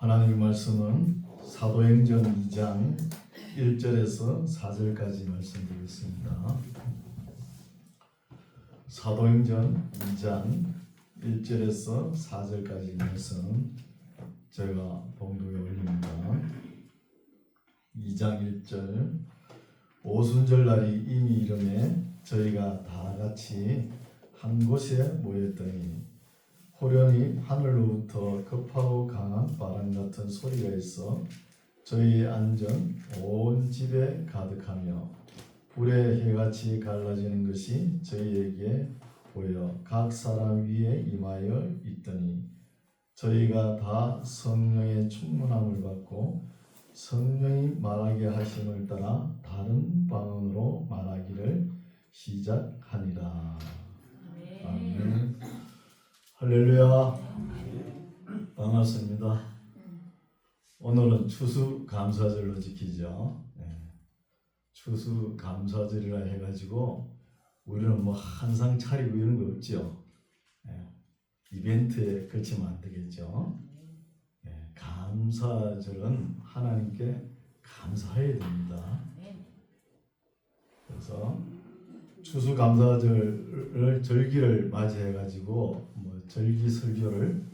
하나님의 말씀은 사도행전 2장 1절에서 4절까지 말씀드리겠습니다. 사도행전 2장 1절에서 4절까지 말씀 제가 봉독에 올립니다. 2장 1절 오순절 날이 이미 이름에 저희가 다 같이 한 곳에 모였더니 호련히 하늘로부터 급하고 강한 바람 같은 소리가 있어 저희 앉은 온 집에 가득하며 불의 해같이 갈라지는 것이 저희에게 보여 각 사람 위에 임하여 있더니 저희가 다 성령의 충만함을 받고 성령이 말하게 하심을 따라 다른 방언으로 말하기를 시작하니라. 아멘. 할렐루야. 반갑습니다. 오늘은 추수감사절로 지키죠. 추수감사절이라 해가지고 우리는 뭐 한상 차리고 이런 거 없죠. 이벤트에 그치면 안 되겠죠. 감사절은 하나님께 감사해야 됩니다. 그래서 추수감사절을 절기를 맞이해가지고 뭐 절기 설교를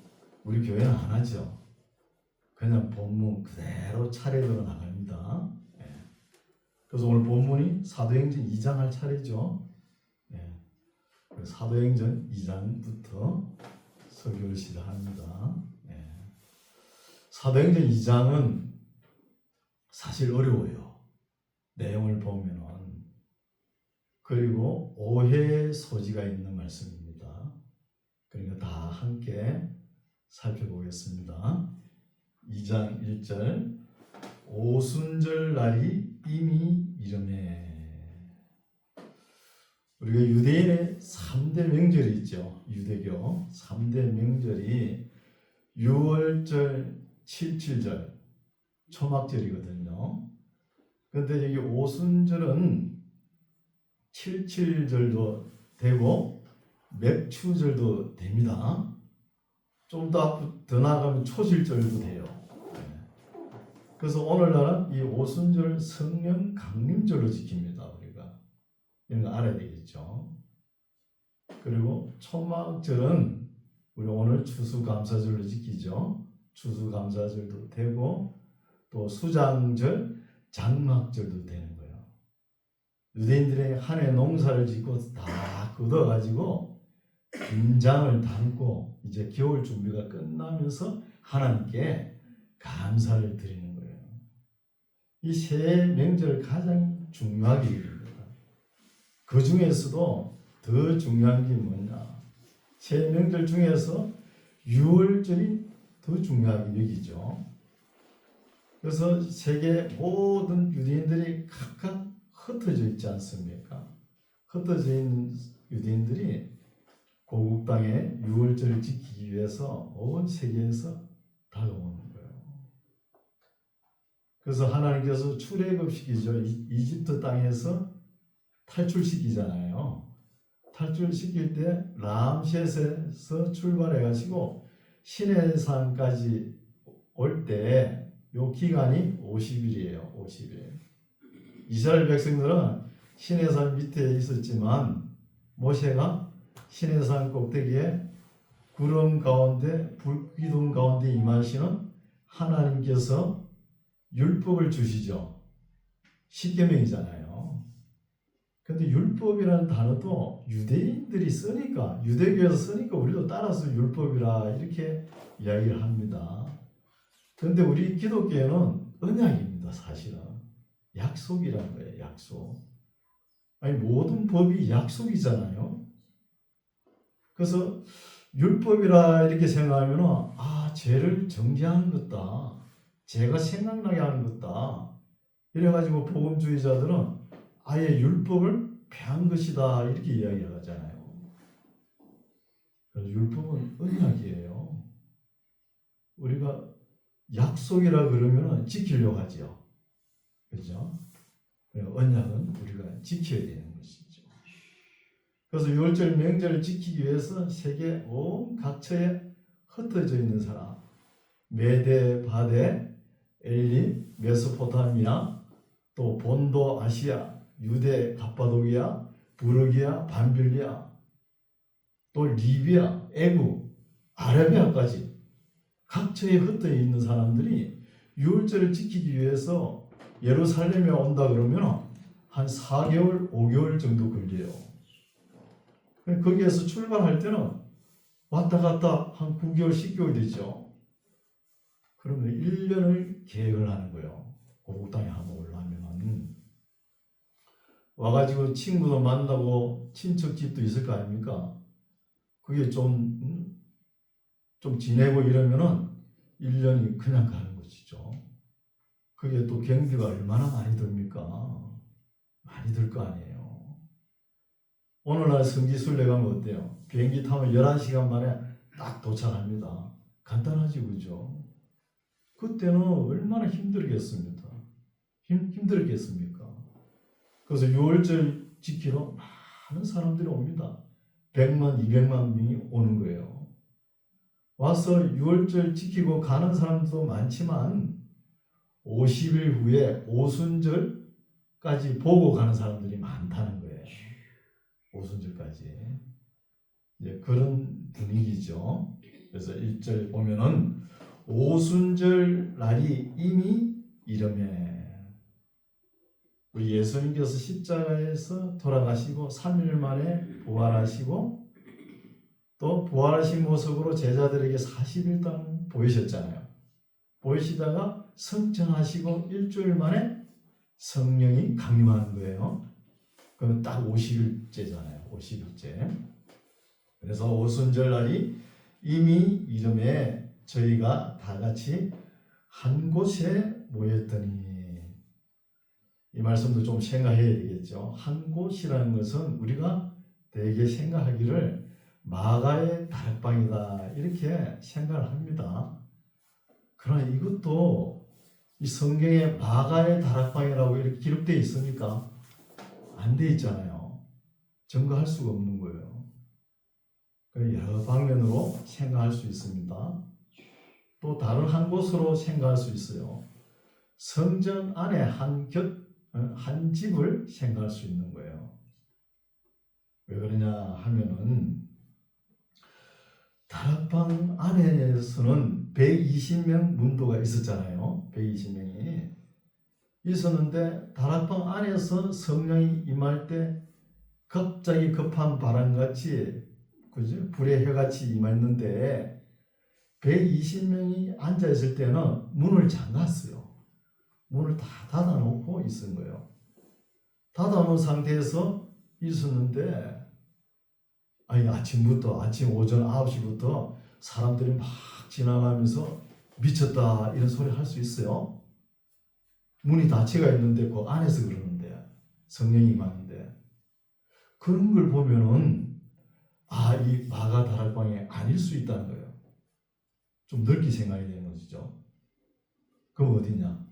우리 교회는 안 하죠. 그냥 본문 그대로 차례대로 나갑니다. 그래서 오늘 본문이 사도행전 2장 할 차례죠. 사도행전 2장부터 설교를 시작합니다. 사도행전 2장은 사실 어려워요. 내용을 보면은. 그리고 오해의 소지가 있는 말씀입니다. 그러니까 다 함께 살펴보겠습니다. 2장 1절 오순절 날이 이미 이르매. 우리가 유대인의 3대 명절이 있죠. 유대교 3대 명절이 6월절, 7칠절, 초막절이거든요. 그런데 여기 오순절은 7칠절도 되고 맵추절도 됩니다. 좀 더 나아가면 초실절도 돼요. 그래서 오늘날은 이 오순절 성령 강림절로 지킵니다. 우리가 이런 거 알아야 되겠죠. 그리고 초막절은 우리 오늘 추수감사절로 지키죠. 추수감사절도 되고 또 수장절, 장막절도 되는 거예요. 유대인들의 한 해 농사를 짓고 다 걷어가지고 김장을 담고 이제 겨울 준비가 끝나면서 하나님께 감사를 드리는 거예요. 이 세 명절 가장 중요하게 여깁니다. 그 중에서도 더 중요한 게 뭐냐? 세 명절 중에서 6월절이 더 중요하게 여기죠. 그래서 세계 모든 유대인들이 각각 흩어져 있지 않습니까? 흩어져 있는 유대인들이 고국 땅에 6월절을 지키기 위해서 온 세계에서 다가오는 거예요. 그래서 하나님께서 출애굽시키죠. 이집트 땅에서 탈출시키잖아요. 탈출시킬 때 람셋에서 출발해가지고 시내산까지 올 때 요 기간이 50일이에요. 50일. 이스라엘 백성들은 시내산 밑에 있었지만 모세가 시내산 꼭대기에 구름 가운데 불기둥 가운데 임하시는 하나님께서 율법을 주시죠. 십계명이잖아요. 근데 율법이라는 단어도 유대인들이 쓰니까 유대교에서 쓰니까 우리도 따라서 율법이라 이렇게 이야기를 합니다. 그런데 우리 기독교에는 언약입니다. 사실은 약속이라는 거예요. 약속. 아니 모든 법이 약속이잖아요. 그래서 율법이라 이렇게 생각하면 죄를 정죄하는 것다. 죄가 생각나게 하는 것다. 이래가지고 복음주의자들은 아예 율법을 폐한 것이다 이렇게 이야기하잖아요. 그래서 율법은 언약이에요. 우리가 약속이라 그러면 지키려고 하죠. 그렇죠? 언약은 우리가 지켜야 되는 것이죠. 그래서 6월절 명절을 지키기 위해서 세계 온 각처에 흩어져 있는 사람, 메데, 바데, 엘리, 메소포타미아, 또 본도 아시아, 유대, 갑바도기아, 부르기아, 밤빌리아, 또 리비아, 애국, 아라비아까지 각처에 흩어져 있는 사람들이 유월절을 지키기 위해서 예루살렘에 온다 그러면 한 4개월, 5개월 정도 걸려요. 거기에서 출발할 때는 왔다 갔다 한 9개월, 10개월 되죠. 그러면 1년을 계획을 하는 거예요. 고국 땅에 한번 올라오면은. 와가지고 친구도 만나고 친척 집도 있을 거 아닙니까? 그게 좀 지내고 이러면은 1년이 그냥 가는 것이죠. 그게 또 경비가 얼마나 많이 듭니까? 많이 들 거 아니에요. 오늘날 성지순례 가면 어때요? 비행기 타면 11시간 만에 딱 도착합니다. 간단하지, 그죠? 그때는 얼마나 힘들겠습니까? 힘들겠습니까? 그래서 유월절 지키러 많은 사람들이 옵니다. 100만, 200만 명이 오는 거예요. 와서 유월절 지키고 가는 사람도 많지만 50일 후에 오순절까지 보고 가는 사람들이 많다는 거예요. 오순절까지. 이제 그런 분위기죠. 그래서 1절 보면은 오순절 날이 이미 이르매. 우리 예수님께서 십자가에서 돌아가시고 3일 만에 부활하시고 또 부활하신 모습으로 제자들에게 40일 동안 보이셨잖아요. 보이시다가 성천하시고 일주일 만에 성령이 강림하는 거예요. 그럼 딱 50일째잖아요. 50일째. 그래서 오순절 날이 이미 이름에 저희가 다 같이 한 곳에 모였더니, 이 말씀도 좀 생각해야 되겠죠. 한 곳이라는 것은 우리가 대개 생각하기를 마가의 다락방이다 이렇게 생각을 합니다. 그러나 이것도 이 성경에 마가의 다락방이라고 이렇게 기록되어 있습니까? 안 돼 있잖아요. 증거할 수가 없는 거예요. 여러 방면으로 생각할 수 있습니다. 또 다른 한 곳으로 생각할 수 있어요. 성전 안에 한 집을 생각할 수 있는 거예요. 왜 그러냐 하면은 다락방 안에서는 120명 문도가 있었잖아요. 120명이 있었는데 다락방 안에서 성령이 임할 때 갑자기 급한 바람같이, 그죠? 불의 해같이 임했는데 120명이 앉아있을 때는 문을 잠갔어요. 문을 다 닫아놓고 있은 거예요. 닫아놓은 상태에서 있었는데, 아침 오전 9시부터 사람들이 막 지나가면서 미쳤다 이런 소리 할 수 있어요. 문이 닫혀가 있는데 그 안에서 그러는데, 성령이 임하는데, 그런 걸 보면은 이 마가 다락방이 아닐 수 있다는 거예요. 좀 넓게 생각해야 되는 것이죠. 그럼 어디냐?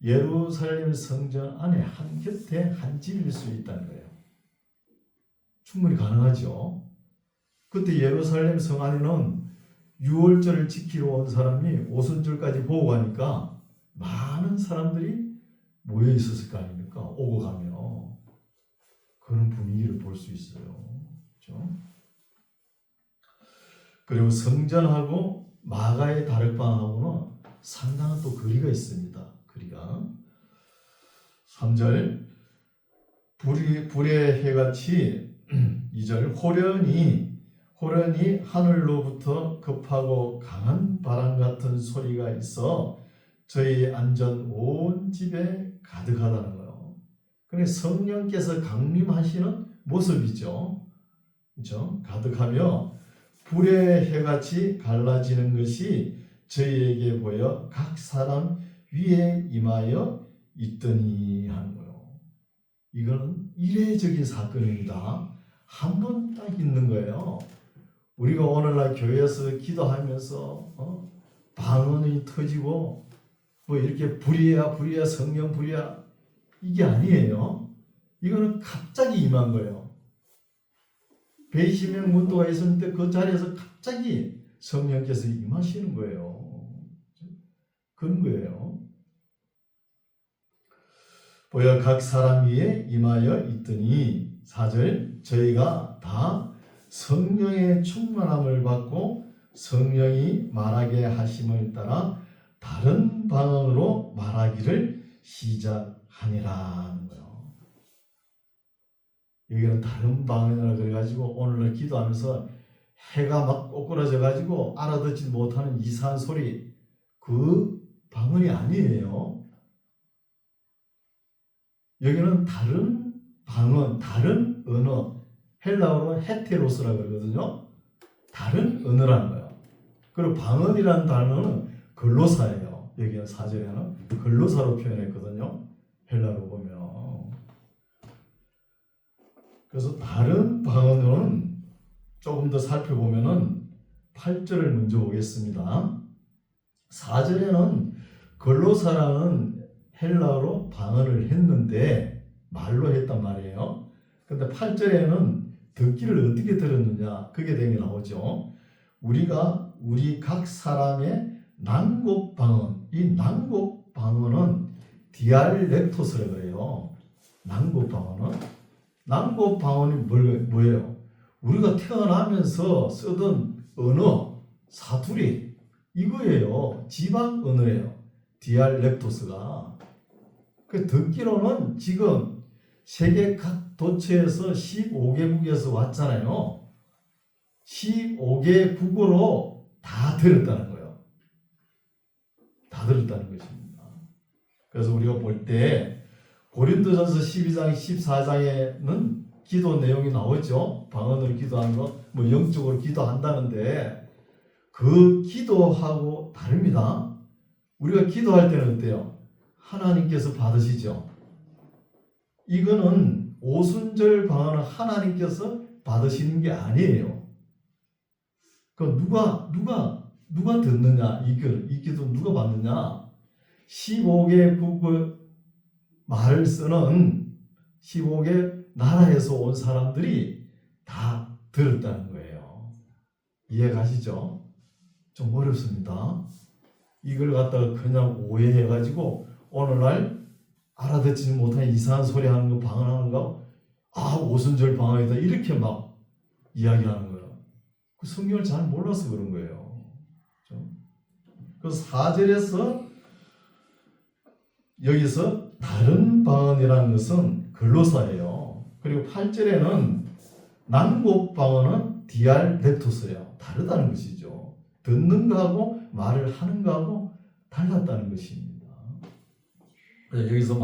예루살렘 성전 안에 한 곁에 한 집일 수 있다는 거예요. 충분히 가능하죠. 그때 예루살렘 성 안에는 유월절을 지키러 온 사람이 오순절까지 보고 가니까 많은 사람들이 모여 있었을 거 아닙니까? 오고 가면 그런 분위기를 볼 수 있어요. 그렇죠? 그리고 성전하고 마가의 다락방하고는 상당한 또 거리가 있습니다. 거리가. 3절 불의 해같이 2절 호련히 하늘로부터 급하고 강한 바람 같은 소리가 있어 저희 안전 온 집에 가득하다는 거예요. 그러니까 성령께서 강림하시는 모습이죠. 그렇죠? 가득하며 불의 해같이 갈라지는 것이 저희에게 보여 각 사람 위에 임하여 있더니 하는 거예요. 이건 이례적인 사건입니다. 한 번 딱 있는 거예요. 우리가 오늘날 교회에서 기도하면서 방언이 터지고 뭐 이렇게 불이야 성령 불이야 이게 아니에요. 이거는 갑자기 임한 거예요. 120명 문도가 있었는데 그 자리에서 갑자기 성령께서 임하시는 거예요. 거예요. 보여 각 사람 위에 임하여 있더니 4절 저희가 다 성령의 충만함을 받고 성령이 말하게 하심을 따라 다른 방언으로 말하기를 시작하니라 하는 거예요. 여기는 다른 방언이라 그래가지고 오늘날 기도하면서 해가 막 꼬꾸라져 가지고 알아듣지 못하는 이상한 소리, 그 방언이 아니에요. 여기는 다른 방언, 다른 언어, 헬라어로 헤테로스라고 그러거든요. 다른 언어라는 거예요. 그리고 방언이라는 단어는 글로사예요. 여기 4절에는 글로사로 표현했거든요. 헬라로 보면. 그래서 다른 방언은 조금 더 살펴보면은 8절을 먼저 보겠습니다. 4절에는 글로사라는 헬라어로 방언을 했는데 말로 했단 말이에요. 근데 8절에는 듣기를 어떻게 들었느냐, 그게 되게 나오죠. 우리 각 사람의 난곡 방언, 이 난곡 방언은 디알렉토스라고 해요. 난곡 방언이 뭐예요? 우리가 태어나면서 쓰던 언어, 사투리, 이거예요. 지방 언어예요. 디알렉토스가. 그 듣기로는 지금 세계 각 도처에서 15개국에서 왔잖아요. 15개국어로 다 들었다는 거예요. 다 들었다는 것입니다. 그래서 우리가 볼 때 고린도전서 12장, 14장에는 기도 내용이 나오죠. 방언으로 기도하는 거, 뭐 영적으로 기도한다는데 그 기도하고 다릅니다. 우리가 기도할 때는 어때요? 하나님께서 받으시죠. 이거는 오순절 방언은 하나님께서 받으시는 게 아니에요. 그 누가 듣느냐? 이 기도 누가 받느냐? 15개 국어 말을 쓰는 15개 나라에서 온 사람들이 다 들었다는 거예요. 이해가시죠? 좀 어렵습니다. 이걸 갖다가 그냥 오해해가지고 오늘날 알아듣지 못한 이상한 소리 하는 거, 방언하는 거, 오순절 방언이다, 이렇게 막 이야기하는 거예요. 그 성경을 잘 몰라서 그런 거예요. 그래서 4절에서 여기서 다른 방언이라는 것은 글로사예요. 그리고 8절에는 난곡 방언은 디알렉토스예요. 다르다는 것이죠. 듣는 거하고 말을 하는 거하고 달랐다는 것입니다. 여기서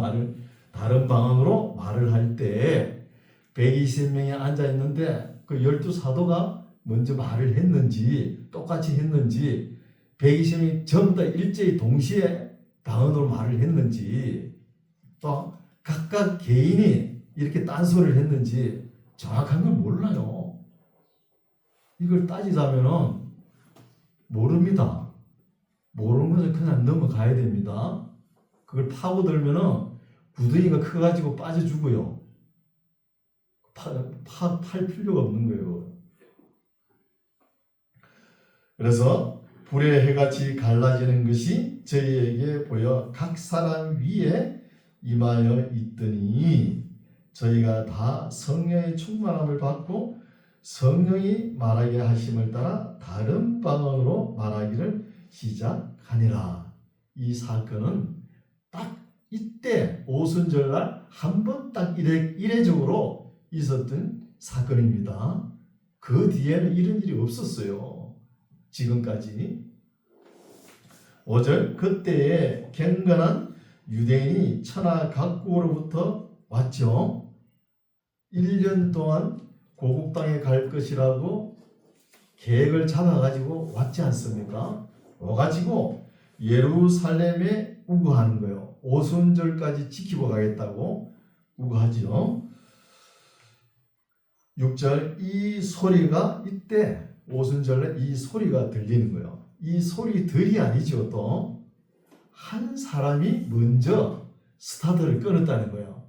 다른 방언으로 말을 할 때 120명이 앉아 있는데 그 12사도가 먼저 말을 했는지 똑같이 했는지 120명이 전부 다 일제히 동시에 방언으로 말을 했는지 또 각각 개인이 이렇게 딴소리를 했는지 정확한 건 몰라요. 이걸 따지자면은 모릅니다. 모르는 것은 그냥 넘어가야 됩니다. 그걸 파고들면은 구덩이가 커가지고 빠져 죽어요. 팔 필요가 없는 거예요. 그래서 불의 해같이 갈라지는 것이 저희에게 보여 각 사람 위에 임하여 있더니 저희가 다 성령의 충만함을 받고 성령이 말하게 하심을 따라 다른 방언으로 말하기를 시작하니라. 이 사건은 딱 이때 오순절날 한 번 딱 이례적으로 있었던 사건입니다. 그 뒤에는 이런 일이 없었어요. 지금까지. 5절 그때에 경건한 유대인이 천하 각국으로부터 왔죠. 1년 동안 고국 땅에 갈 것이라고 계획을 잡아가지고 왔지 않습니까? 와가지고 예루살렘에 우거하는 거예요. 오순절까지 지키고 가겠다고 우거하죠. 6절 이 소리가 이때 오순절에 이 소리가 들리는 거예요. 이 소리들이 아니죠. 또 한 사람이 먼저 스타트를 끊었다는 거예요.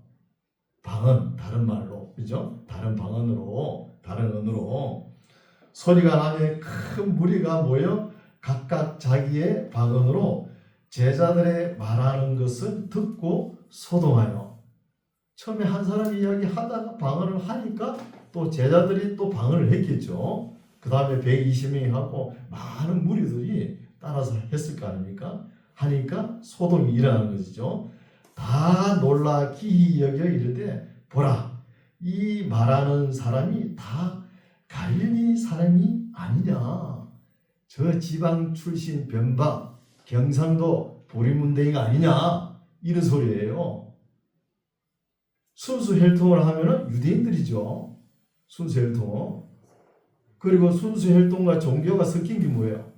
방언, 다른 말로, 그죠? 다른 방언으로, 다른 언어로 소리가 나면 큰 무리가 모여 각각 자기의 방언으로 제자들의 말하는 것을 듣고 소동하여, 처음에 한 사람이 이야기하다가 방언을 하니까 또 제자들이 또 방언을 했겠죠. 그 다음에 120명이 하고 많은 무리들이 따라서 했을 거 아닙니까? 하니까 소동이 일어나는 것이죠. 다 놀라 기이 여겨 이르되 보라, 이 말하는 사람이 다 갈릴리 사람이 아니냐. 저 지방 출신 변방 경상도 보리문댕이가 아니냐, 이런 소리예요. 순수 혈통을 하면은 유대인들이죠. 순수 혈통. 그리고 순수 혈통과 종교가 섞인 게 뭐예요?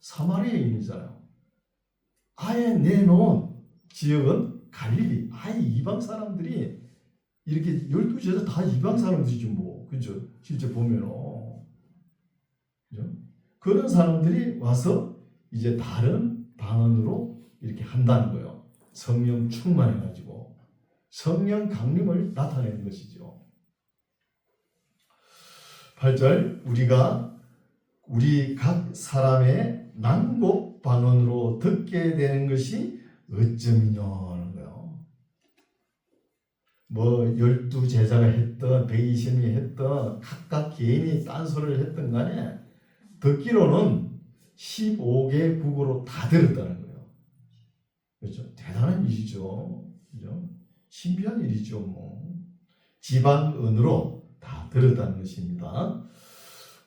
사마리아인이잖아요. 아예 내놓은 지역은 갈릴리, 아예 이방 사람들이, 이렇게 12제자 다 이방 사람들이죠, 뭐. 그죠? 실제 보면은. 그죠? 그런 사람들이 와서 이제 다른 방언으로 이렇게 한다는 거예요. 성령 충만해가지고 성령 강림을 나타내는 것이죠. 8절, 우리 각 사람의 난곡 방언으로 듣게 되는 것이 어쩌미뇨라는 거예요. 뭐 12제자가 했던 120명이 했던 각각 개인이 딴소리를 했던 간에 듣기로는 15개 국어로 다 들었다는 거예요. 그렇죠? 대단한 일이죠. 그죠? 신비한 일이죠. 뭐 지방언으로 다 들었다는 것입니다.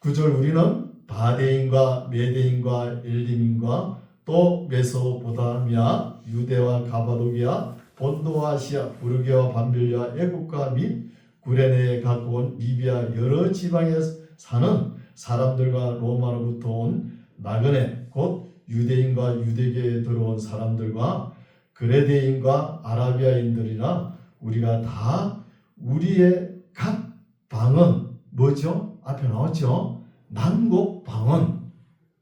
9절, 우리는 바데인과 메데인과 엘림인과 또 메소포타미아, 유대와 가바도기아, 본도와 아시아, 부르게와 밤빌리아, 애국과 및 구레네에 갖고 온 리비아 여러 지방에 사는 사람들과 로마로부터 온 나그네, 곧 유대인과 유대교에 들어온 사람들과 그레데인과 아라비아인들이나 우리가 다 우리의 각 방언, 뭐죠? 앞에 나왔죠? 난곡 방언.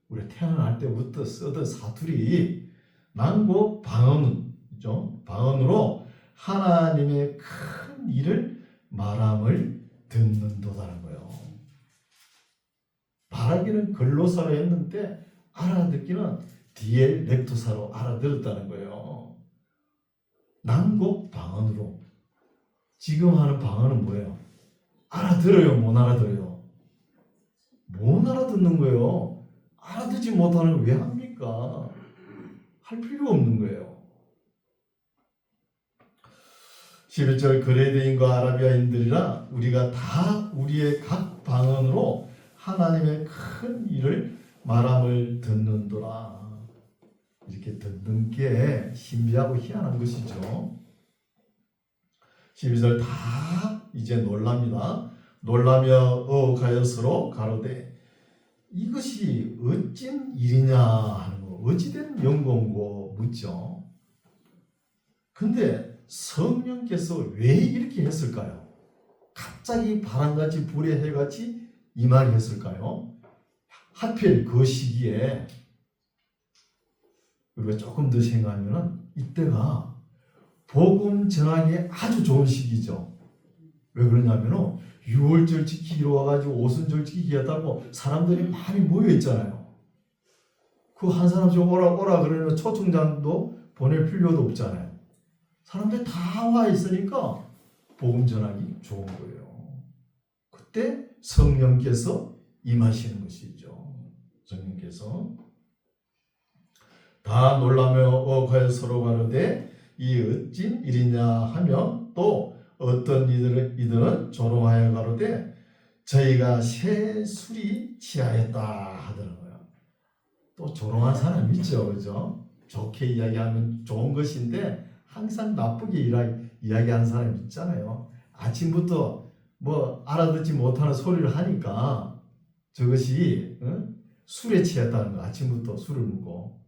우리 태어날 때부터 쓰던 사투리, 난곡 방언이죠. 방언으로 하나님의 큰 일을 말함을 듣는도다라는 거예요. 말하기는 글로사로 했는데 알아듣기는 디엘렉토사로 알아들었다는 거예요. 난곡 방언으로. 지금 하는 방언은 뭐예요? 알아들어요, 못 알아들어요? 못 알아듣는 거예요. 알아듣지 못하는 거 왜 합니까? 할 필요 없는 거예요. 11절, 그레데인과 아라비아인들이라 우리가 다 우리의 각 방언으로 하나님의 큰 일을 말함을 듣는도라. 이렇게 듣는 게 신비하고 희한한 것이죠. 12절, 다 이제 놀랍니다. 놀라며 어가여 서로 가로되 이것이 어찐 일이냐 하는 거, 어찌된 영광고 묻죠. 근데 성령께서 왜 이렇게 했을까요? 갑자기 바람같이 불의 해같이 임하했을까요? 하필 그 시기에. 우리가 조금 더 생각하면 이때가 복음 전하기에 아주 좋은 시기죠. 왜 그러냐면 6월절 지키기로 와가지고 오순절 지키기 했다고 사람들이 많이 모여 있잖아요. 그 한 사람씩 오라 그러면 초청장도 보낼 필요도 없잖아요. 사람들이 다 와 있으니까 복음 전하기 좋은 거예요. 그때 성령께서 임하시는 것이죠. 성령께서 다 놀라며 어가여 서로 가로되 이 어찐 일이냐 하며 또 어떤 이들은 조롱하여 가로되 저희가 새 술이 취하였다 하더라고요. 또 조롱한 사람 있죠, 그죠? 좋게 이야기하면 좋은 것인데 항상 나쁘게 이야기하는 사람 있잖아요. 아침부터 뭐 알아듣지 못하는 소리를 하니까 저것이 술에 취했다는 거. 아침부터 술을 먹고.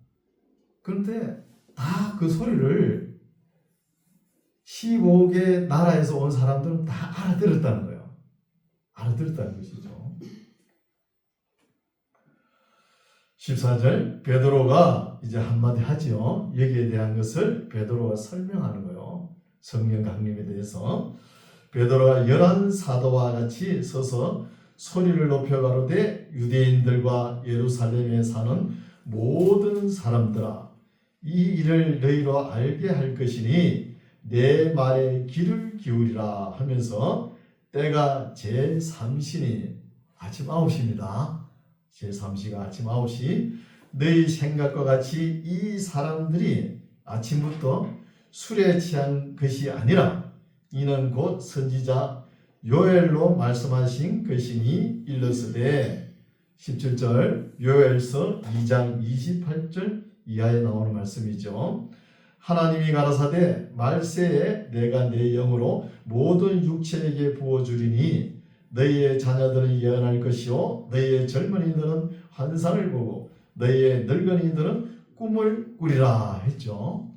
그런데 다 그 소리를 15개 나라에서 온 사람들은 다 알아들었다는 거예요. 알아들었다는 것이죠. 14절, 베드로가 이제 한마디 하죠. 여기에 대한 것을 베드로가 설명하는 거예요. 성령 강림에 대해서. 베드로가 11사도와 같이 서서 소리를 높여 가로되 유대인들과 예루살렘에 사는 모든 사람들아, 이 일을 너희로 알게 할 것이니 내 말에 귀를 기울이라 하면서 때가 제3시니 아침 9시입니다. 제3시가 아침 9시 너희 생각과 같이 이 사람들이 아침부터 술에 취한 것이 아니라 이는 곧 선지자 요엘로 말씀하신 것이니 일러스되 17절 요엘서 2장 28절 이하에 나오는 말씀이죠. 하나님이 가라사대 말세에 내가 내 영으로 모든 육체에게 부어주리니 너희의 자녀들은 예언할 것이요 너희의 젊은이들은 환상을 보고 너희의 늙은이들은 꿈을 꾸리라 했죠.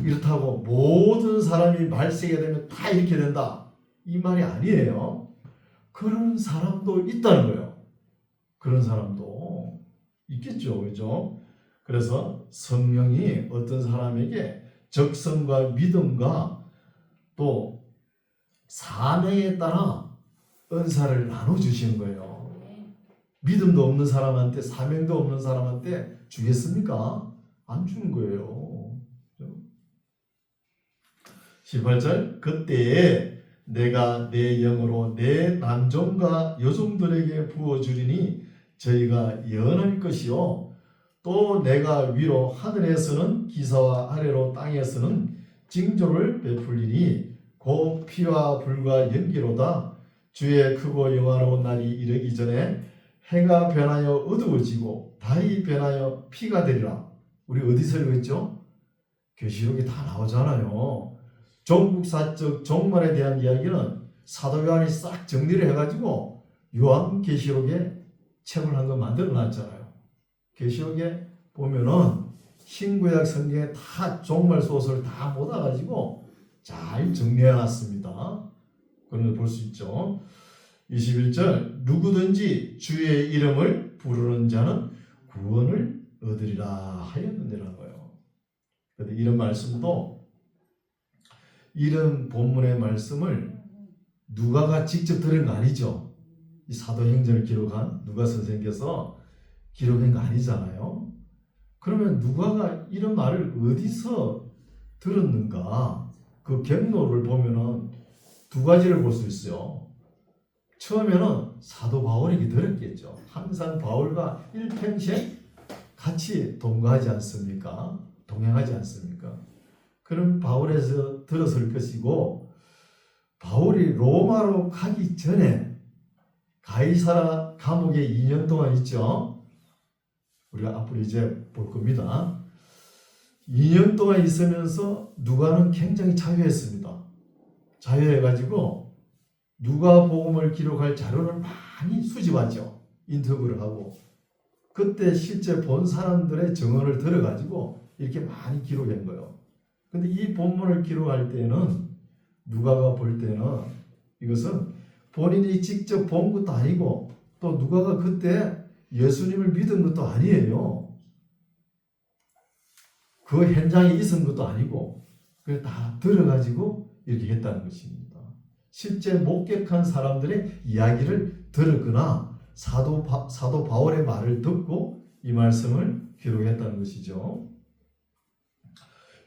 이렇다고 모든 사람이 말세가 되면 다 이렇게 된다 이 말이 아니에요. 그런 사람도 있다는 거예요. 그런 사람도 있겠죠. 그죠? 그래서 성령이 어떤 사람에게 적성과 믿음과 또 사명에 따라 은사를 나눠주시는 거예요. 믿음도 없는 사람한테 사명도 없는 사람한테 주겠습니까? 안 주는 거예요. 18절 그때에 내가 내 영으로 내 남종과 여종들에게 부어주리니 저희가 예언할 것이요 또 내가 위로 하늘에서는 기사와 아래로 땅에서는 징조를 베풀리니 곧 피와 불과 연기로다. 주의 크고 영화로운 날이 이르기 전에 해가 변하여 어두워지고 달이 변하여 피가 되리라. 우리 어디서 읽었죠? 계시록이 다 나오잖아요. 종국사적 종말에 대한 이야기는 사도 요한이 싹 정리를 해가지고 요한계시록에 책을 한 거 만들어 놨잖아요. 계시록에 보면은 신구약 성경에 다 종말 소설을 다 모아가지고 잘 정리해 놨습니다. 그런 걸 볼 수 있죠. 21절 누구든지 주의 이름을 부르는 자는 구원을 얻으리라 하였느니라는 거예요. 그런데 이런 말씀도 이런 본문의 말씀을 누가가 직접 들은 거 아니죠. 이 사도행전을 기록한 누가 선생께서 기록한 거 아니잖아요. 그러면 누가가 이런 말을 어디서 들었는가? 그 경로를 보면은 두 가지를 볼 수 있어요. 처음에는 사도 바울에게 들었겠죠. 항상 바울과 일평생 같이 동거하지 않습니까? 동행하지 않습니까? 그럼 바울에서 들었을 것이고 바울이 로마로 가기 전에 가이사라 감옥에 2년 동안 있죠. 우리가 앞으로 이제 볼 겁니다. 2년 동안 있으면서 누가는 굉장히 자유했습니다. 자유해가지고 누가복음을 기록할 자료를 많이 수집하죠. 인터뷰를 하고 그때 실제 본 사람들의 증언을 들어가지고 이렇게 많이 기록한 거예요. 근데 이 본문을 기록할 때는 누가가 볼 때는 이것은 본인이 직접 본 것도 아니고 또 누가가 그때 예수님을 믿은 것도 아니에요. 그 현장에 있은 것도 아니고 그래 다 들어가지고 이렇게 했다는 것입니다. 실제 목격한 사람들의 이야기를 들었거나 사도 바울의 말을 듣고 이 말씀을 기록했다는 것이죠.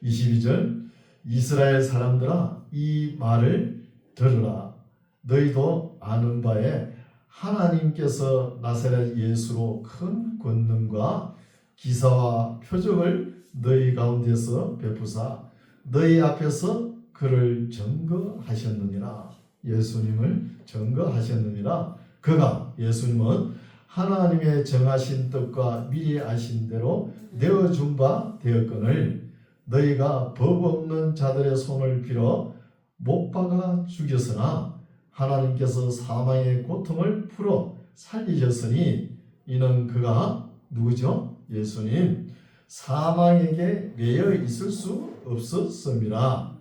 22절 이스라엘 사람들아 이 말을 들으라. 너희도 아는 바에 하나님께서 나사렛 예수로 큰 권능과 기사와 표적을 너희 가운데서 베푸사 너희 앞에서 그를 증거하셨느니라. 예수님을 증거하셨느니라. 그가 예수님은 하나님의 정하신 뜻과 미리 아신 대로 내어준 바 되었거늘 너희가 법 없는 자들의 손을 빌어 못 박아 죽였으나 하나님께서 사망의 고통을 풀어 살리셨으니 이는 그가 누구죠? 예수님 사망에게 매여 있을 수 없었습니다.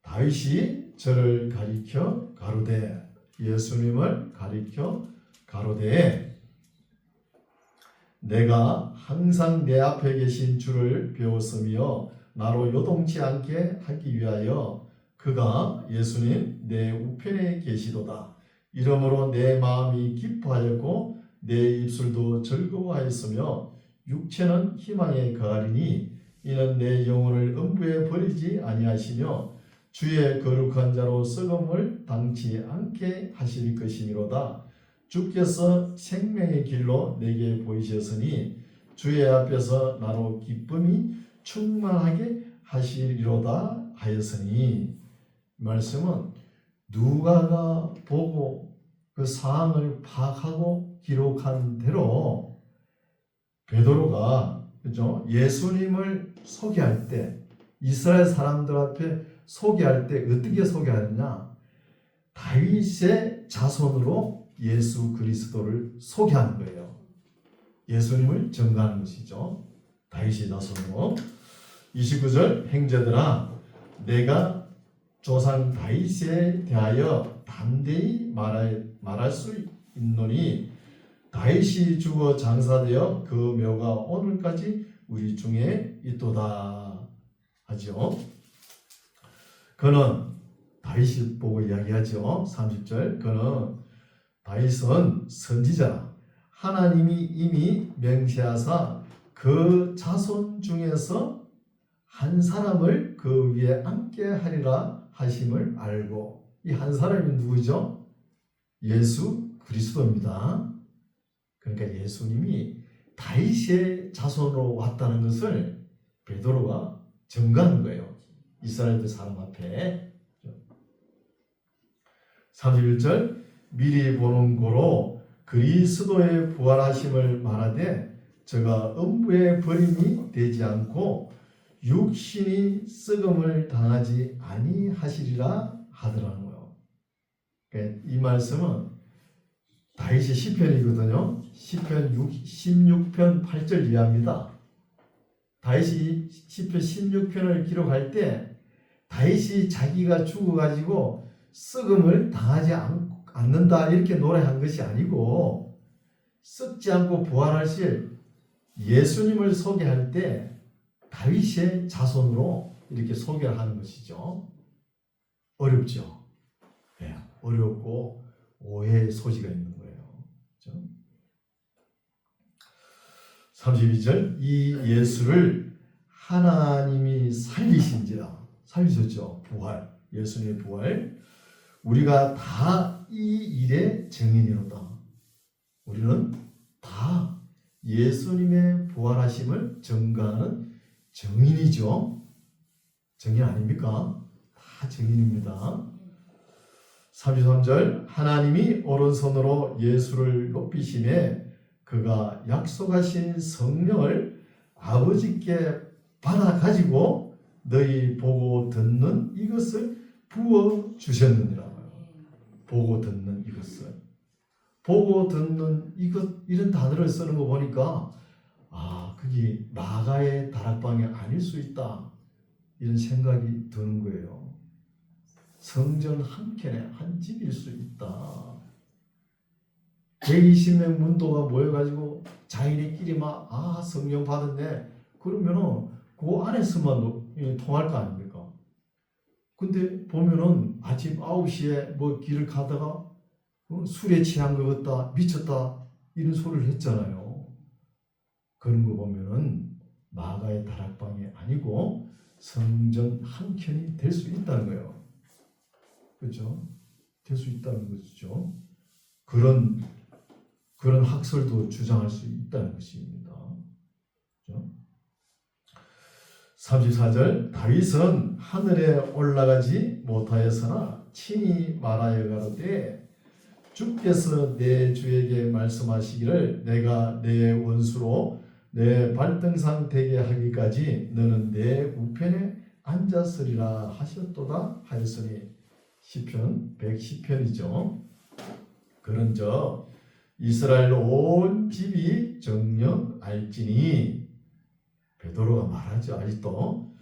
다윗이 저를 가리켜 가로되 예수님을 가리켜 가로되 내가 항상 내 앞에 계신 주를 배웠으며 나로 요동치 않게 하기 위하여 그가 예수님 내 우편에 계시도다. 이러므로 내 마음이 기뻐하였고 내 입술도 즐거워하였으며 육체는 희망에 거하리니 이는 내 영혼을 음부에 버리지 아니하시며 주의 거룩한 자로 썩음을 당치 않게 하실 것이미로다. 주께서 생명의 길로 내게 보이셨으니 주의 앞에서 나로 기쁨이 충만하게 하시리로다 하였으니, 말씀은 누가가 보고 그 상황을 파악하고 기록한 대로 베드로가, 그죠? 예수님을 소개할 때, 이스라엘 사람들 앞에 소개할 때 어떻게 소개하느냐? 다윗의 자손으로 예수 그리스도를 소개하는 거예요. 예수님을 전가하는 것이죠. 다윗의 자손으로. 29절, 행제들아 내가 조상 다윗에 대하여 담대히 말할 수 있노니 다윗이 죽어 장사되어 그 묘가 오늘까지 우리 중에 있도다 하죠. 그는 다윗이 보고 이야기하죠. 30절, 그는 다윗은 선지자라. 하나님이 이미 명세하사 그 자손 중에서 한 사람을 그 위에 앉게 하리라 하심을 알고, 이 한 사람이 누구죠? 예수 그리스도입니다. 그러니까 예수님이 다윗의 자손으로 왔다는 것을 베드로가 증거하는 거예요. 이스라엘 사람 앞에. 31절, 미리 보는 고로 그리스도의 부활하심을 말하되 저가 음부의 버림이 되지 않고 육신이 썩음을 당하지 아니하시리라 하더라는 거예요. 그러니까 이 말씀은 다윗의 시편이거든요. 시편 16편 8절 이하입니다. 다윗이 시편 16편을 기록할 때 다윗이 자기가 죽어가지고 썩음을 당하지 않는다 이렇게 노래한 것이 아니고, 썩지 않고 부활하실 예수님을 소개할 때 다윗의 자손으로 이렇게 소개를 하는 것이죠. 어렵죠. 네, 어렵고 오해의 소지가 있는 거예요. 그렇죠? 32절, 이 예수를 하나님이 살리신지라. 살리셨죠. 부활, 예수님의 부활. 우리가 다 이 일의 증인이로다. 우리는 다 예수님의 부활하심을 증거하는 증인이죠. 증인 아닙니까? 다 증인입니다. 33절, 하나님이 오른손으로 예수를 높이심에 그가 약속하신 성령을 아버지께 받아 가지고 너희 보고 듣는 이것을 부어 주셨느니라. 보고 듣는 이것을. 보고 듣는 이것, 이런 단어를 쓰는 거 보니까 그게 마가의 다락방이 아닐 수 있다, 이런 생각이 드는 거예요. 성전 한 켠에 한 집일 수 있다. 120명 문도가 모여가지고 자기네끼리 막 성령 받았네 그러면은 그 안에서만 통할 거 아닙니까? 근데 보면은 아침 9시에 뭐 길을 가다가 술에 취한 것 같다, 미쳤다 이런 소리를 했잖아요. 그런 거 보면은 마가의 다락방이 아니고 성전 한 켠이 될 수 있다는 거예요. 그렇죠? 될 수 있다는 것이죠. 그런 학설도 주장할 수 있다는 것입니다. 그렇죠? 34절, 다윗은 하늘에 올라가지 못하였으나 친히 말하여 가로되 주께서 내 주에게 말씀하시기를 내가 내 원수로 내 발등상 되게 하기까지 너는 내 우편에 앉았으리라 하셨도다 하였으니, 시편 110편이죠. 그런즉 이스라엘 온 집이 정녕 알지니, 베드로가 말하죠. 아직도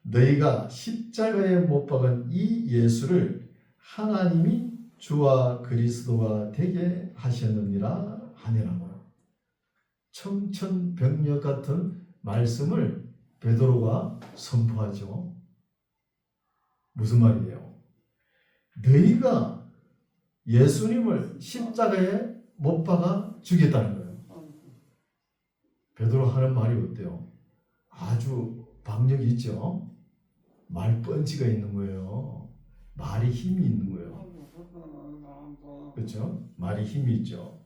너희가 십자가에 못 박은 이 예수를 하나님이 주와 그리스도가 되게 하셨느니라 하니라고요. 청천벽력 같은 말씀을 베드로가 선포하죠. 무슨 말이에요? 너희가 예수님을 십자가에 못 박아 죽였다는 거예요. 베드로 하는 말이 어때요? 아주 박력이 있죠. 말펀치가 있는 거예요. 말이 힘이 있는 거예요. 그렇죠? 말이 힘이 있죠.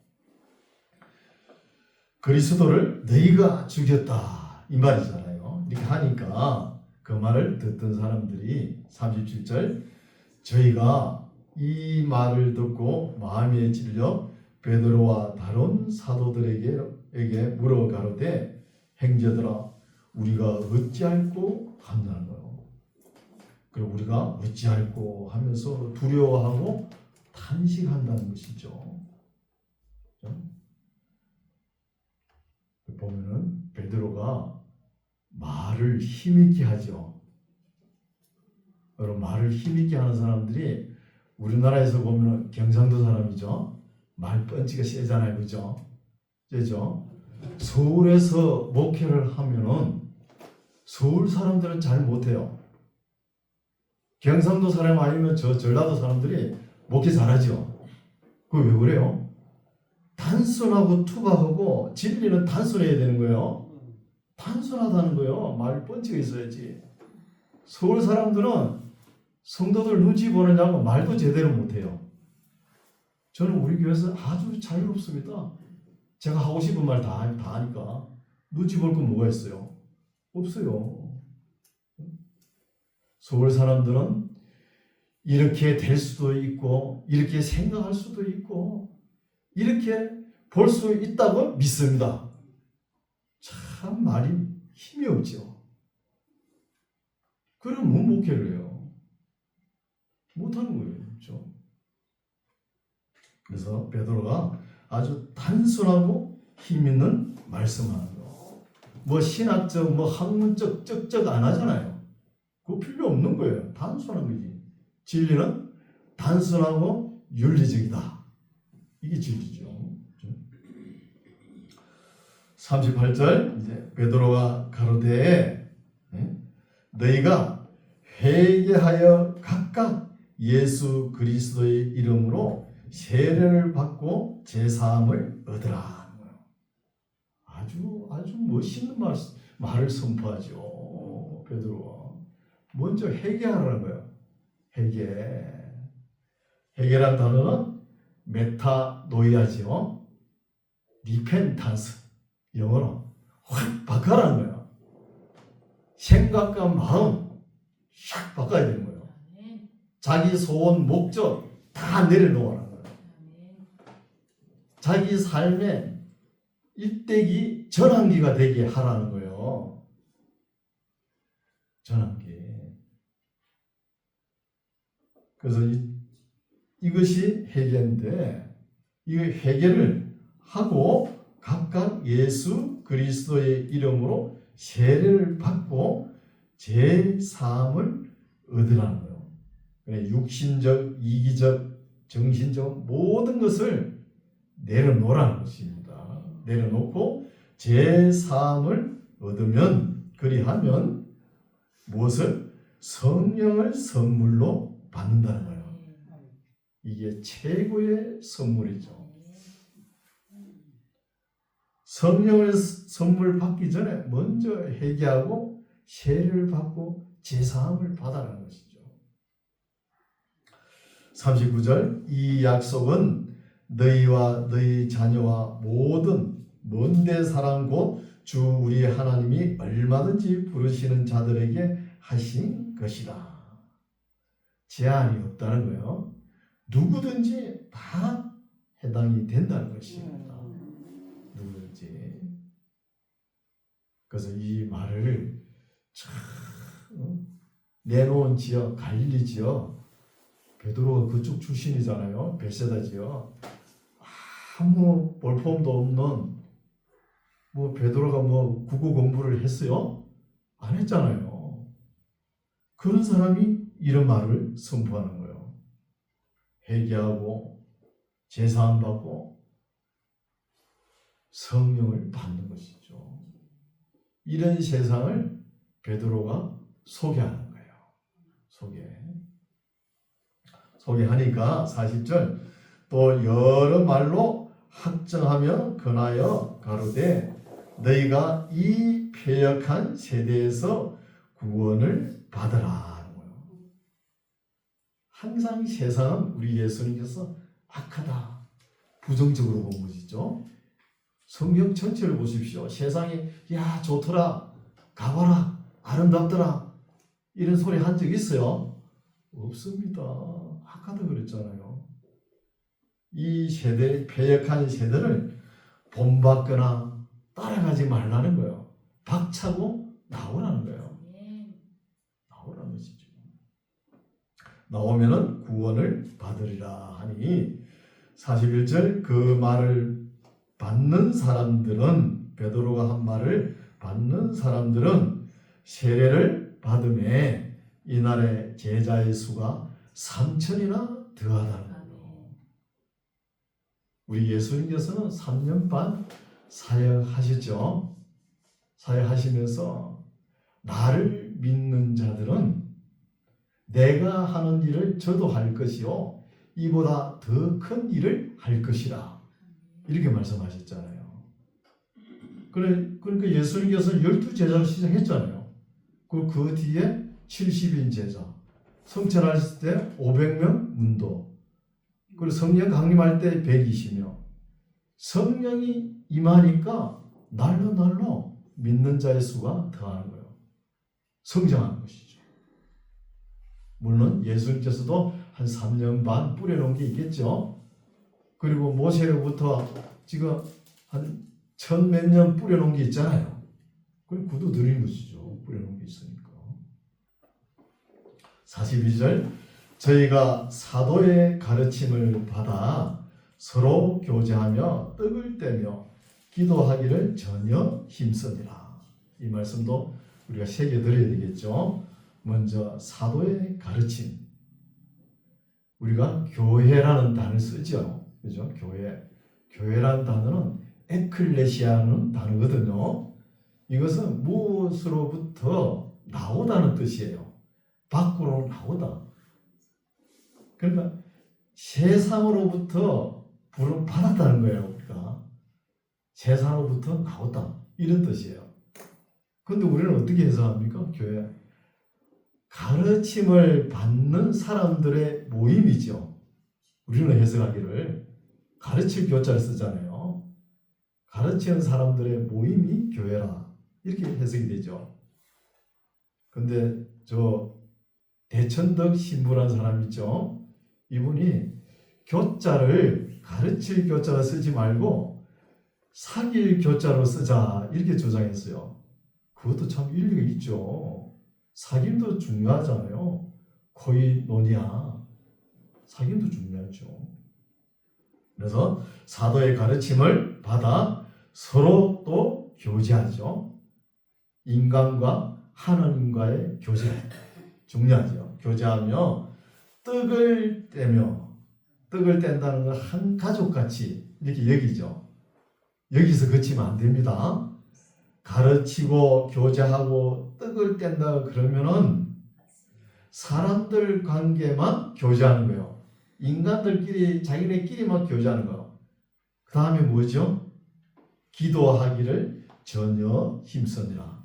그리스도를 너희가 죽였다 이 말이잖아요. 이렇게 하니까 그 말을 듣던 사람들이 37절 저희가 이 말을 듣고 마음에 찔려 베드로와 다른 사도들에게 물어 가로되 형제들아 우리가 어찌할꼬 한다는 거예요. 그리고 우리가 어찌할꼬 하면서 두려워하고 탄식한다는 것이죠. 보면은 베드로가 말을 힘있게 하죠. 여러분 말을 힘있게 하는 사람들이 우리나라에서 보면 경상도 사람이죠. 말펀치가 세잖아요, 그죠? 세죠? 서울에서 목회를 하면은 서울 사람들은 잘 못해요. 경상도 사람 아니면 저 전라도 사람들이 목회 잘하죠. 그거 왜 그래요? 단순하고 투박하고 진리는 단순해야 되는 거예요. 단순하다는 거예요. 말 펀치가 있어야지. 서울 사람들은 성도들 눈치 보느냐고 말도 제대로 못해요. 저는 우리 교회에서 아주 자유롭습니다. 제가 하고 싶은 말 다 하니까 눈치 볼 건 뭐가 있어요? 없어요. 서울 사람들은 이렇게 될 수도 있고 이렇게 생각할 수도 있고 이렇게 볼 수 있다고 믿습니다. 참 말이 힘이 없죠. 그럼 뭐 목회를 해요? 못하는 거예요. 그렇죠? 그래서 베드로가 아주 단순하고 힘 있는 말씀하는 거. 뭐 신학적, 뭐 학문적, 쩍쩍 안 하잖아요. 그거 필요 없는 거예요. 단순한 거지. 진리는 단순하고 윤리적이다. 이게 진리죠. 38절 이제 베드로가 가로되 너희가 회개하여 각각 예수 그리스도의 이름으로 세례를 받고 제사함을 얻으라. 아주 멋있는 말을 선포하죠. 베드로가 먼저 회개하라는 거예요. 회개란 단어는 메타노이아지요. 리펜탄스 영어로 확 바꿔라는 거예요. 생각과 마음 샥 바꿔야 되는 거예요. 자기 소원, 목적 다 내려놓으라는 거예요. 자기 삶의 일대기 전환기가 되게 하라는 거예요. 전환기. 그래서 이것이 회개인데 이 회개를 하고 각각 예수 그리스도의 이름으로 세례를 받고 제사함을 얻으라는 거예요. 육신적, 이기적, 정신적 모든 것을 내려놓으라는 것입니다. 내려놓고 제사함을 얻으면 그리하면 무엇을? 성령을 선물로 받는다는 거예요. 이게 최고의 선물이죠. 성령을 선물 받기 전에 먼저 회개하고 세례를 받고 제사함을 받아라는 것이죠. 39절 이 약속은 너희와 너희 자녀와 모든 먼데 사람 곧 주 우리 하나님이 얼마든지 부르시는 자들에게 하신 것이다. 제한이 없다는 거예요. 누구든지 다 해당이 된다는 것입니다. 누구든지. 그래서 이 말을 내놓은 지역 갈릴리 지역 베드로가 그쪽 출신이잖아요. 베세다 지역. 아무 볼품도 없는 뭐 베드로가 뭐 국어 공부를 했어요? 안 했잖아요. 그런 사람이 이런 말을 선포하는 거예요. 회개하고 제사함 받고 성령을 받는 것이죠. 이런 세상을 베드로가 소개하는 거예요. 소개하니까 40절 또 여러 말로 확정하며 권하여 가로되 너희가 이 패역한 세대에서 구원을 받으라 하는 거예요. 항상 세상은 우리 예수님께서 악하다, 부정적으로 본 것이죠. 성경 전체를 보십시오. 세상에 야 좋더라, 가봐라, 아름답더라 이런 소리 한 적 있어요? 없습니다. 악하다 그랬잖아요. 이 세대, 패역한 세대를 본받거나 따라가지 말라는 거예요. 박차고 나오라는 거예요. 나오라는 것이죠. 나오면은 구원을 받으리라 하니 41절 그 말을 받는 사람들은 베드로가 한 말을 받는 사람들은 세례를 받음에 이날의 제자의 수가 3,000이나 더하다는 거예요. 우리 예수님께서는 3년 반 사역하셨죠. 사역하시면서 나를 믿는 자들은 내가 하는 일을 저도 할 것이요 이보다 더 큰 일을 할 것이라 이렇게 말씀하셨잖아요. 그러니까 예수님께서 12제자로 시작했잖아요. 그 뒤에 70인 제자, 성천하실 때 500명 문도, 그리고 성령 강림할 때 120명. 성령이 임하니까 날로 믿는 자의 수가 더하는 거예요. 성장하는 것이죠. 물론 예수님께서도 한 3년 반 뿌려놓은 게 있겠죠. 그리고 모세로부터 지금 한 1000몇 년 뿌려놓은 게 있잖아요. 그럼 그도 느린 것이죠. 뿌려놓은 게 있으니까. 42절 저희가 사도의 가르침을 받아 서로 교제하며 떡을 떼며 기도하기를 전혀 힘쓰니라. 이 말씀도 우리가 새겨드려야 되겠죠. 먼저 사도의 가르침. 우리가 교회라는 단어를 쓰죠. 그죠? 교회라는 단어는 에클레시아는 단어거든요. 이것은 무엇으로부터 나오다는 뜻이에요. 밖으로 나오다. 그러니까 세상으로부터 부름 받았다는 거예요. 우리가 세상으로부터 나왔다 이런 뜻이에요. 그런데 우리는 어떻게 해석합니까? 교회 가르침을 받는 사람들의 모임이죠. 우리는 해석하기를 가르칠 교자를 쓰잖아요. 가르치는 사람들의 모임이 교회라 이렇게 해석이 되죠. 근데 저 대천덕 신부라는 사람 있죠. 이분이 교자를 가르칠 교자로 쓰지 말고 사귈 교자로 쓰자 이렇게 주장했어요. 그것도 참 일리가 있죠. 사귐도 중요하잖아요. 코이노니아 사귐도 중요하죠. 그래서 사도의 가르침을 받아 서로 또 교제하죠. 인간과 하나님과의 교제 중요하죠. 교제하며 떡을 떼며 떡을 뗀다는 걸 한 가족같이 이렇게 여기죠. 여기서 그치면 안 됩니다. 가르치고 교제하고 떡을 뗀다 그러면은 사람들 관계만 교제하는 거예요. 인간들끼리 자기네끼리만 교제하는 거예요. 그 다음에 뭐죠? 기도하기를 전혀 힘쓰니라.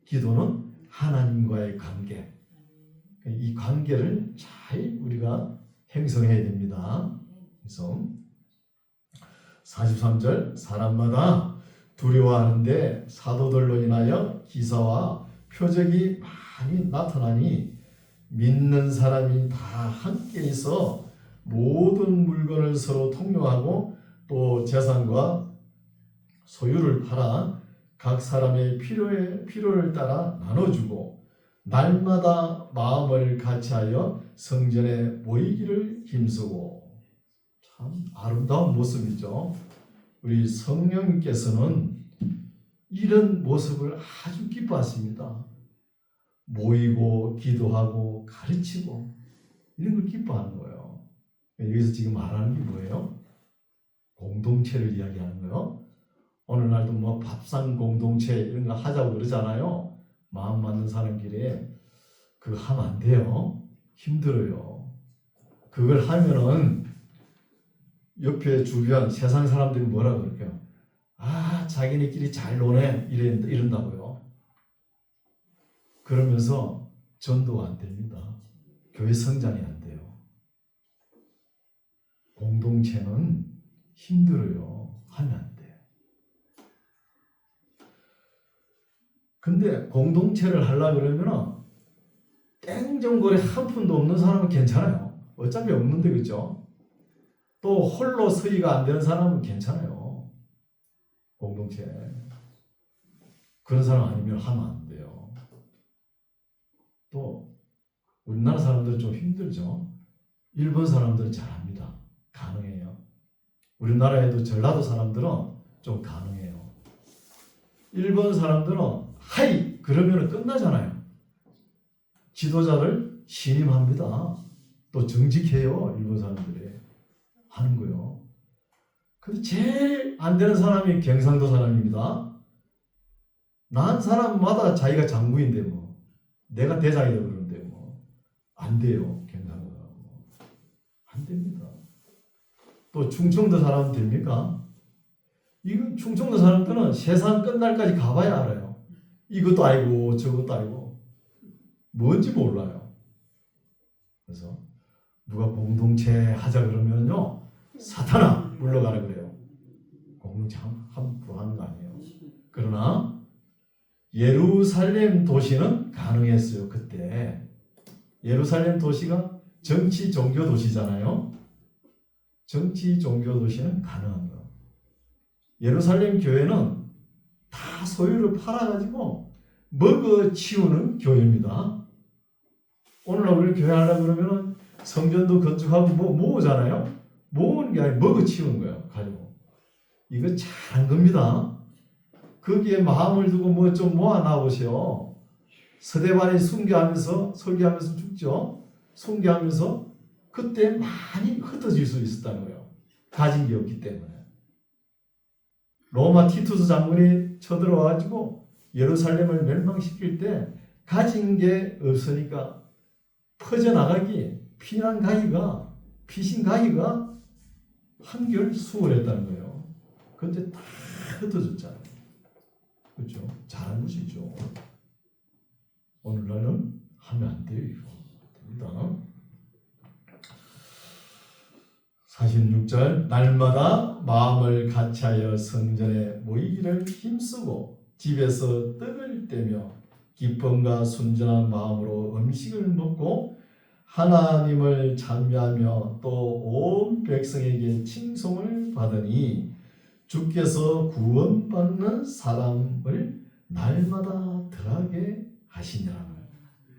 기도는 하나님과의 관계. 이 관계를 잘 우리가 형성해야 됩니다. 그래서 43절 사람마다 두려워하는데 사도들로 인하여 기사와 표적이 많이 나타나니 믿는 사람이 다 함께 있어 모든 물건을 서로 통용하고 또 재산과 소유를 팔아 각 사람의 필요를 따라 나눠주고 날마다 마음을 같이하여 성전에 모이기를 힘쓰고. 참 아름다운 모습이죠. 우리 성령님께서는 이런 모습을 아주 기뻐하십니다. 모이고 기도하고 가르치고 이런 걸 기뻐하는 거예요. 여기서 지금 말하는 게 뭐예요? 공동체를 이야기하는 거예요. 어느 날도 뭐 밥상 공동체 이런 거 하자고 그러잖아요. 마음 맞는 사람끼리 그거 하면 안 돼요. 힘들어요. 그걸 하면은 옆에 주변 세상 사람들이 뭐라 그럴까요? 아, 자기네끼리 잘 노네 이런다고요. 그러면서 전도가 안 됩니다. 교회 성장이 안 돼요. 공동체는 힘들어요. 하면 안 돼요. 근데 공동체를 하려고 그러면 땡정거리 한 푼도 없는 사람은 괜찮아요. 어차피 없는데, 그죠? 또 홀로 서기가 안 되는 사람은 괜찮아요. 공동체. 그런 사람 아니면 하면 안 돼요. 또 우리나라 사람들은 좀 힘들죠. 일본 사람들은 잘합니다. 가능해요. 우리나라에도 전라도 사람들은 좀 가능해요. 일본 사람들은 하이 그러면 끝나잖아요. 지도자를 신임합니다. 또 정직해요. 일본 사람들이 하는 거요. 근데 제일 안 되는 사람이 경상도 사람입니다. 난 사람마다 자기가 장군인데 뭐 내가 대장이라고 그러는데 뭐 안 돼요. 경상도 사람 안 됩니다. 또 충청도 사람 됩니까? 이건 충청도 사람들은 세상 끝날까지 가봐야 알아요. 이것도 알고 저것도 알고 뭔지 몰라요. 그래서 누가 공동체 하자 그러면요 사탄아 물러가라 그래요. 공동체 함부로 하는 거 아니에요. 그러나 예루살렘 도시는 가능했어요. 그때 예루살렘 도시가 정치 종교 도시잖아요. 정치 종교 도시는 가능한 거예요. 예루살렘 교회는 다 소유를 팔아가지고 먹어치우는 교회입니다. 오늘날 우리 교회 하려고 그러면 성전도 건축하고 모으잖아요. 모으는 게 아니라 먹어치우는 거예요. 가지고. 이거 잘한 겁니다. 거기에 마음을 두고 뭐 좀 모아놔 보세요. 스데반이 설교하면서 죽죠. 순교하면서 그때 많이 흩어질 수 있었다는 거예요. 가진 게 없기 때문에. 로마 티투스 장군이 쳐들어와가지고 예루살렘을 멸망시킬 때 가진 게 없으니까 퍼져나가기, 피신가기가 한결 수월했다는 거예요. 그때 다 흩어졌잖아요. 그렇죠? 잘한 것이죠. 오늘날은 하면 안 돼요. 이거. 됩니다. 46절 날마다 마음을 같이하여 성전에 모이기를 힘쓰고 집에서 떡을 떼며 기쁨과 순전한 마음으로 음식을 먹고 하나님을 찬미하며 또 온 백성에게 칭송을 받으니 주께서 구원받는 사람을 날마다 더하게 하시냐.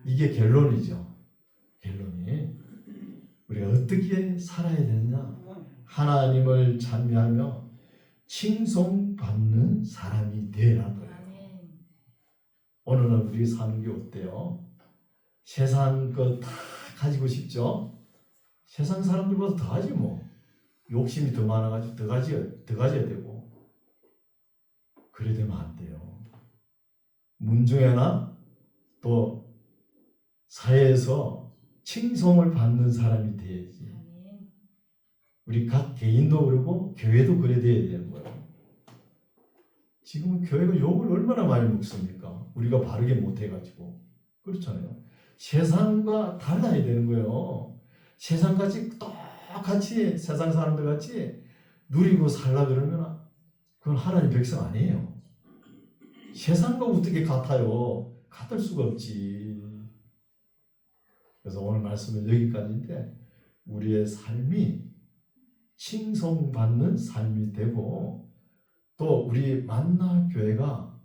이게 결론이죠. 결론이 우리가 어떻게 살아야 되느냐. 하나님을 찬미하며 칭송받는 사람이 되라는 거예요. 오늘날 우리 사는 게 어때요? 세상 거 다 가지고 싶죠? 세상 사람들보다 더 하지 뭐. 욕심이 더 많아가지고 더 가져야 되고. 그래 되면 안 돼요. 문중에나 또 사회에서 칭송을 받는 사람이 돼야지. 우리 각 개인도 그러고 교회도 그래 돼야 되는 거예요. 지금은 교회가 욕을 얼마나 많이 먹습니까? 우리가 바르게 못해가지고. 그렇잖아요. 세상과 달라야 되는 거예요. 세상같이 똑같이 세상 사람들 같이 누리고 살라 그러면 그건 하나님 백성 아니에요. 세상과 어떻게 같아요? 같을 수가 없지. 그래서 오늘 말씀은 여기까지인데 우리의 삶이 칭송받는 삶이 되고 또 우리 만나 교회가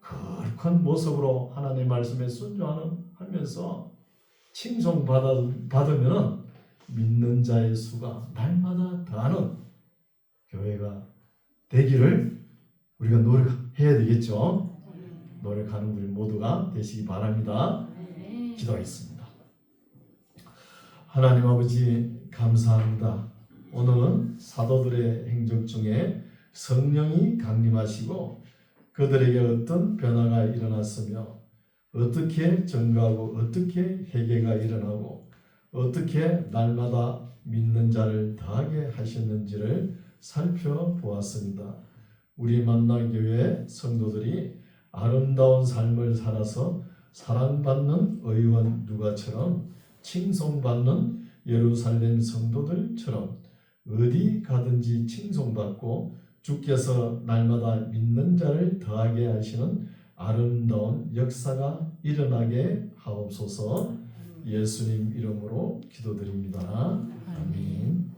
거룩한 모습으로 하나님의 말씀에 순종하면서 칭송받으면 믿는 자의 수가 날마다 더하는 교회가 되기를 우리가 노력해야 되겠죠. 노력하는 우리 모두가 되시기 바랍니다. 기도하겠습니다. 하나님 아버지 감사합니다. 오늘은 사도들의 행적 중에 성령이 강림하시고 그들에게 어떤 변화가 일어났으며 어떻게 증거하고 어떻게 회개가 일어나고 어떻게 날마다 믿는 자를 더하게 하셨는지를 살펴보았습니다. 우리 만나교회 성도들이 아름다운 삶을 살아서 사랑받는 의원 누가처럼 칭송받는 예루살렘 성도들처럼 어디 가든지 칭송받고 주께서 날마다 믿는 자를 더하게 하시는 아름다운 역사가 일어나게 하옵소서. 예수님 이름으로 기도드립니다. 아멘.